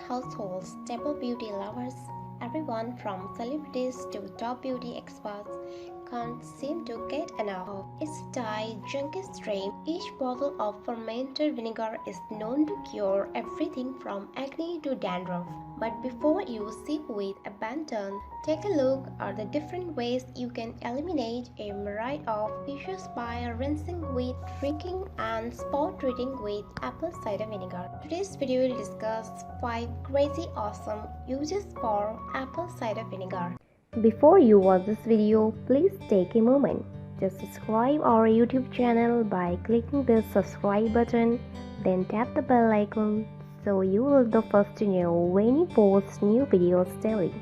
household staple beauty lovers. Everyone from celebrities to top beauty experts can't seem to get enough of its Thai junkie stream. Each bottle of fermented vinegar is known to cure everything from acne to dandruff. But before you sip with abandon, take a look at the different ways you can eliminate a myriad of issues by rinsing with, drinking, and spot treating with apple cider vinegar. Today's video will discuss 5 crazy awesome uses for apple cider vinegar. Before you watch this video, please take a moment to subscribe our YouTube channel by clicking the subscribe button, then tap the bell icon so you will be the first to know when we post new videos daily.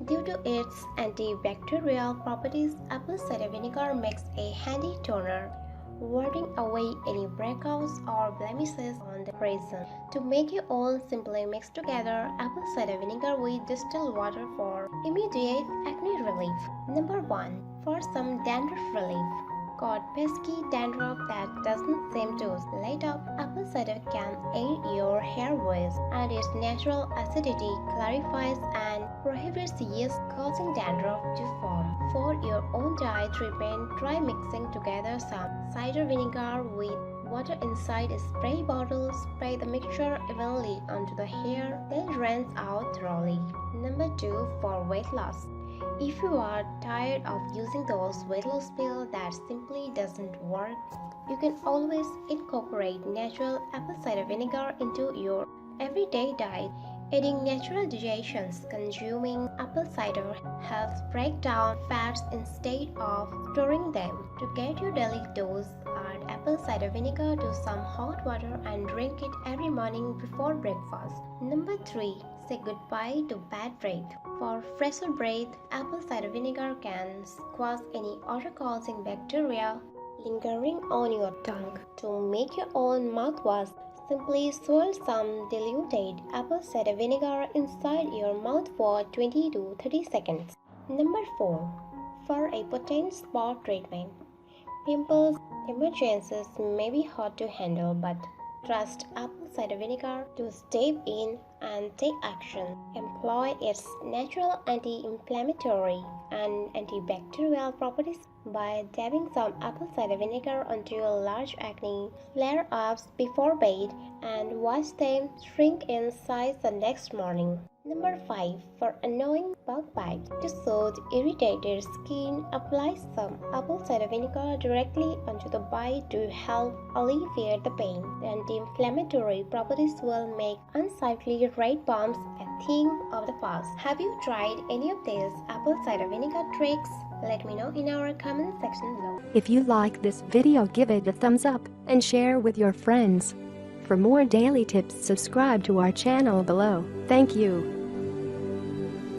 Due to its antibacterial properties, apple cider vinegar makes a handy toner, warding away any breakouts or blemishes on the resin. To make your own, simply mix together apple cider vinegar with distilled water for immediate acne relief. Number 1. For some dandruff relief. Got pesky dandruff that doesn't seem to let up? Apple cider can aid your hair waste, and its natural acidity clarifies and prohibits yeast-causing dandruff to form. For your own dye treatment, try mixing together some cider vinegar with water inside a spray bottle. Spray the mixture evenly onto the hair, then rinse out thoroughly. Number 2. For weight loss. If you are tired of using those weight loss pills that simply doesn't work, you can always incorporate natural apple cider vinegar into your everyday diet. Adding natural digestions, consuming apple cider helps break down fats instead of storing them. To get your daily dose, add apple cider vinegar to some hot water and drink it every morning before breakfast. Number 3. Say goodbye to bad breath. For fresher breath, apple cider vinegar can squash any odor-causing bacteria lingering on your tongue. To make your own mouthwash, simply swirl some diluted apple cider vinegar inside your mouth for 20 to 30 seconds. Number 4. For a potent spot treatment. Pimples, emergencies may be hard to handle, but trust apple cider vinegar to step in and take action. Employ its natural anti-inflammatory and antibacterial properties by dabbing some apple cider vinegar onto your large acne flare-ups before bed and watch them shrink in size the next morning. Number 5. For annoying bug bites. To soothe irritated skin, apply some apple cider vinegar directly onto the bite to help alleviate the pain. The anti-inflammatory properties will make unsightly red bumps a thing of the past. Have you tried any of these apple cider vinegar tricks? Let me know in our comment section below. If you like this video, give it a thumbs up and share with your friends. For more daily tips, subscribe to our channel below. Thank you.